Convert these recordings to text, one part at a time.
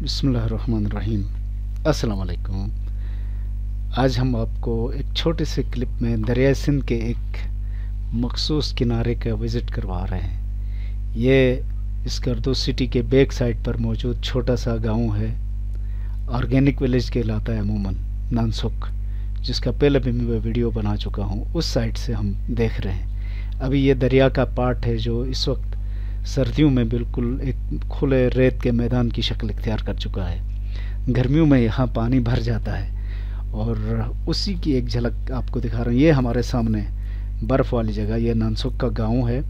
बिस्मिल्लाहिर्रहमानिर्रहीम। अस्सलाम वालेकुम। आज हम आपको एक छोटे से क्लिप में दरिया सिंध के एक मखसूस किनारे का विज़िट करवा रहे हैं। ये स्कर्दू सिटी के बैक साइड पर मौजूद छोटा सा गांव है। ऑर्गेनिक विलेज कहलाता है अमूमन, नानसुख, जिसका पहले भी मैं वीडियो बना चुका हूँ। उस साइड से हम देख रहे हैं। अभी ये दरिया का पार्ट है जो इस वक्त सर्दियों में बिल्कुल एक खुले रेत के मैदान की शक्ल इख्तियार कर चुका है। गर्मियों में यहाँ पानी भर जाता है और उसी की एक झलक आपको दिखा रहा हूँ। ये हमारे सामने बर्फ़ वाली जगह, ये नानसुख का गांव है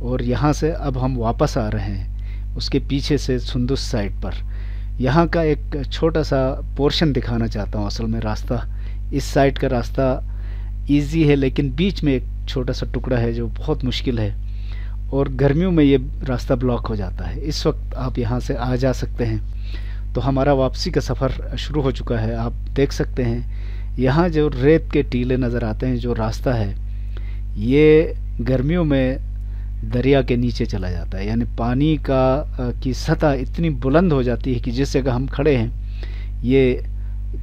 और यहाँ से अब हम वापस आ रहे हैं उसके पीछे से सुंदुस साइड पर। यहाँ का एक छोटा सा पोर्शन दिखाना चाहता हूँ। असल में रास्ता, इस साइड का रास्ता इजी है, लेकिन बीच में एक छोटा सा टुकड़ा है जो बहुत मुश्किल है और गर्मियों में ये रास्ता ब्लॉक हो जाता है। इस वक्त आप यहाँ से आ जा सकते हैं। तो हमारा वापसी का सफ़र शुरू हो चुका है। आप देख सकते हैं यहाँ जो रेत के टीले नज़र आते हैं, जो रास्ता है ये गर्मियों में दरिया के नीचे चला जाता है। यानी पानी की सतह इतनी बुलंद हो जाती है कि जिस जगह हम खड़े हैं ये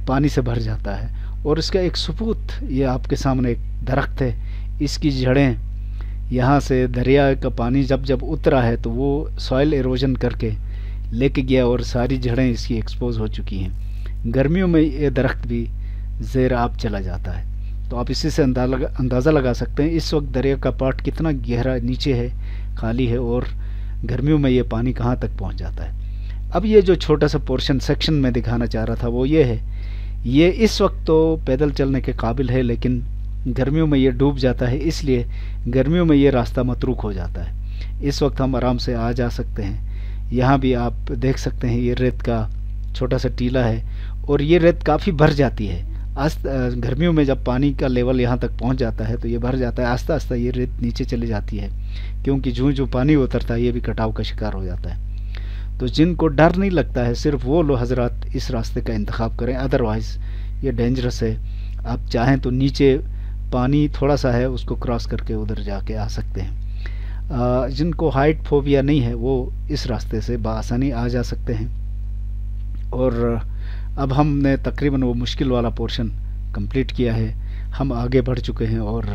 पानी से भर जाता है। और इसका एक सबूत, ये आपके सामने एक दरख्त है, इसकी जड़ें यहाँ से दरिया का पानी जब जब उतरा है तो वो सॉइल एरोजन करके लेके गया और सारी जड़ें इसकी एक्सपोज हो चुकी हैं। गर्मियों में ये दरख्त भी ज़ेर आब चला जाता है। तो आप इसी से अंदाज़ा लगा सकते हैं इस वक्त दरिया का पार्ट कितना गहरा नीचे है, खाली है, और गर्मियों में ये पानी कहाँ तक पहुँच जाता है। अब ये जो छोटा सा पोर्शन सेक्शन में दिखाना चाह रहा था वो ये है। ये इस वक्त तो पैदल चलने के काबिल है, लेकिन गर्मियों में ये डूब जाता है, इसलिए गर्मियों में ये रास्ता मतरूक हो जाता है। इस वक्त हम आराम से आ जा सकते हैं। यहाँ भी आप देख सकते हैं ये रेत का छोटा सा टीला है और ये रेत काफ़ी भर जाती है। गर्मियों में जब पानी का लेवल यहाँ तक पहुँच जाता है तो ये भर जाता है। आस्ता आस्ता ये रेत नीचे चली जाती है, क्योंकि जो जो पानी उतरता है ये भी कटाव का शिकार हो जाता है। तो जिनको डर नहीं लगता है, सिर्फ वो लोग हजरात इस रास्ते का इंतखाब करें, अदरवाइज़ ये डेंजरस है। आप चाहें तो नीचे पानी थोड़ा सा है, उसको क्रॉस करके उधर जाके आ सकते हैं। जिनको हाइट फोबिया नहीं है वो इस रास्ते से बआसानी आ जा सकते हैं। और अब हमने तकरीबन वो मुश्किल वाला पोर्शन कंप्लीट किया है। हम आगे बढ़ चुके हैं और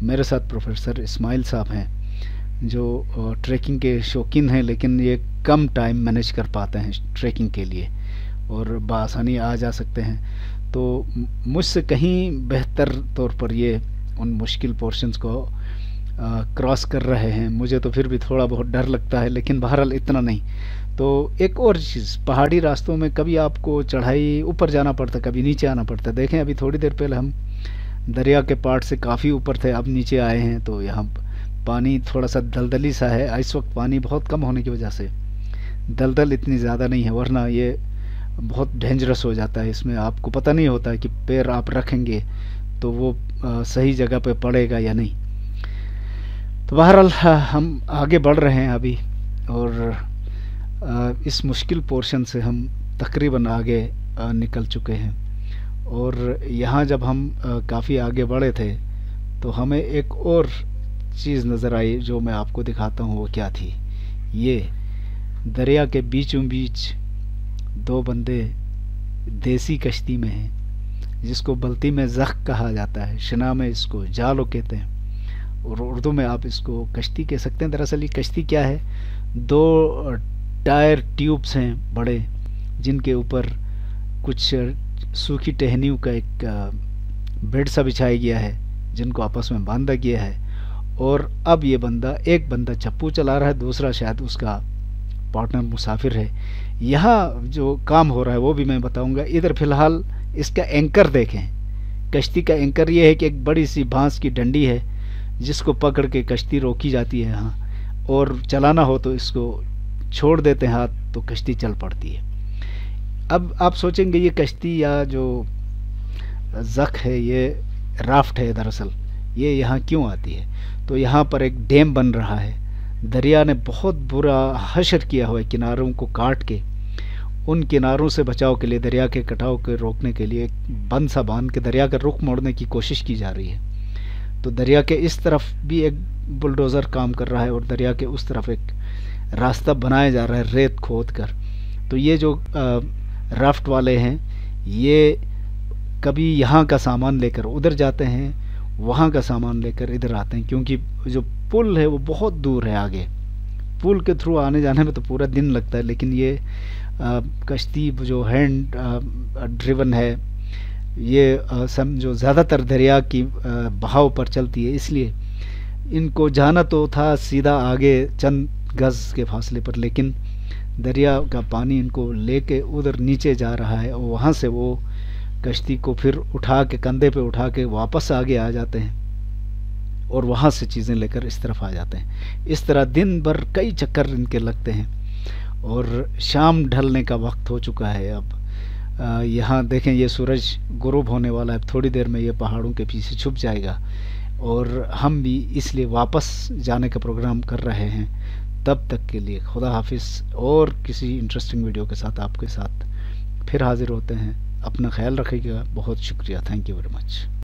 मेरे साथ प्रोफेसर इस्माइल साहब हैं जो ट्रैकिंग के शौकीन हैं, लेकिन ये कम टाइम मैनेज कर पाते हैं ट्रैकिंग के लिए और बआसानी आ जा सकते हैं। तो मुझसे कहीं बेहतर तौर पर ये उन मुश्किल पोर्शंस को क्रॉस कर रहे हैं। मुझे तो फिर भी थोड़ा बहुत डर लगता है, लेकिन बहरहाल इतना नहीं। तो एक और चीज़, पहाड़ी रास्तों में कभी आपको चढ़ाई ऊपर जाना पड़ता, कभी नीचे आना पड़ता। देखें अभी थोड़ी देर पहले हम दरिया के पार्ट से काफ़ी ऊपर थे, अब नीचे आए हैं तो यहाँ पानी थोड़ा सा दलदली सा है। इस वक्त पानी बहुत कम होने की वजह से दलदल इतनी ज़्यादा नहीं है, वरना ये बहुत डेंजरस हो जाता है। इसमें आपको पता नहीं होता है कि पैर आप रखेंगे तो वो सही जगह पे पड़ेगा या नहीं। तो बहरहाल हम आगे बढ़ रहे हैं अभी और इस मुश्किल पोर्शन से हम तकरीबन आगे निकल चुके हैं। और यहाँ जब हम काफ़ी आगे बढ़े थे तो हमें एक और चीज़ नज़र आई जो मैं आपको दिखाता हूँ। वो क्या थी? ये दरिया के बीचों बीच दो बंदे देसी कश्ती में हैं, जिसको बल्ती में ज़ख कहा जाता है, शिना में इसको जालो कहते हैं और उर्दू में आप इसको कश्ती कह सकते हैं। दरअसल ये कश्ती क्या है, दो टायर ट्यूब्स हैं बड़े, जिनके ऊपर कुछ सूखी टहनियों का एक बेड सा बिछाया गया है, जिनको आपस में बांधा गया है। और अब ये एक बंदा चप्पू चला रहा है, दूसरा शायद उसका पार्टनर मुसाफिर है। यहाँ जो काम हो रहा है वो भी मैं बताऊंगा। इधर फ़िलहाल इसका एंकर देखें। कश्ती का एंकर ये है कि एक बड़ी सी बांस की डंडी है जिसको पकड़ के कश्ती रोकी जाती है यहाँ, और चलाना हो तो इसको छोड़ देते हैं हाथ तो कश्ती चल पड़ती है। अब आप सोचेंगे ये कश्ती या जो ज़ख है ये राफ्ट है, दरअसल ये यहाँ क्यों आती है? तो यहाँ पर एक डैम बन रहा है। दरिया ने बहुत बुरा हशर किया हुआ है, किनारों को काट के उन किनारों से बचाव के लिए, दरिया के कटाव के रोकने के लिए बंद सा बांध के दरिया का रुख मोड़ने की कोशिश की जा रही है। तो दरिया के इस तरफ भी एक बुलडोज़र काम कर रहा है और दरिया के उस तरफ एक रास्ता बनाया जा रहा है रेत खोद कर। تو یہ جو رافٹ والے ہیں یہ کبھی یہاں کا سامان لے کر ادھر جاتے ہیں، وہاں کا سامان لے کر ادھر آتے ہیں، کیونکہ جو پل ہے وہ بہت دور ہے آگے. پل کے تھرو آنے جانے میں تو پورا دن لگتا ہے، لیکن یہ کشتی جو ہینڈ ڈریون ہے، یہ جو زیادہ تر دریا کی بہاؤ پر چلتی ہے، اس لیے ان کو جانا تو تھا سیدھا آگے چند گز کے فاصلے پر، لیکن دریا کا پانی ان کو لے کے ادھر نیچے جا رہا ہے، اور وہاں سے وہ کشتی کو پھر اٹھا کے کندھے پہ اٹھا کے واپس آگے آ جاتے ہیں، اور وہاں سے چیزیں لے کر اس طرف آ جاتے ہیں. اس طرح دن بھر کئی چکر ان کے لگتے ہیں، اور شام ڈھلنے کا وقت ہو چکا ہے. اب یہاں دیکھیں یہ سورج غروب ہونے والا ہے، تھوڑی دیر میں یہ پہاڑوں کے پیچھے چھپ جائے گا، اور ہم بھی اس لیے واپس جانے کا پروگرام کر رہے ہیں. تب تک کے لیے خدا حافظ، اور کسی انٹرسٹنگ ویڈیو کے ساتھ آپ کے ساتھ پھر حاضر ہوتے ہیں. اپنا خیال رکھیے گا. بہت شکریہ. Thank you very much.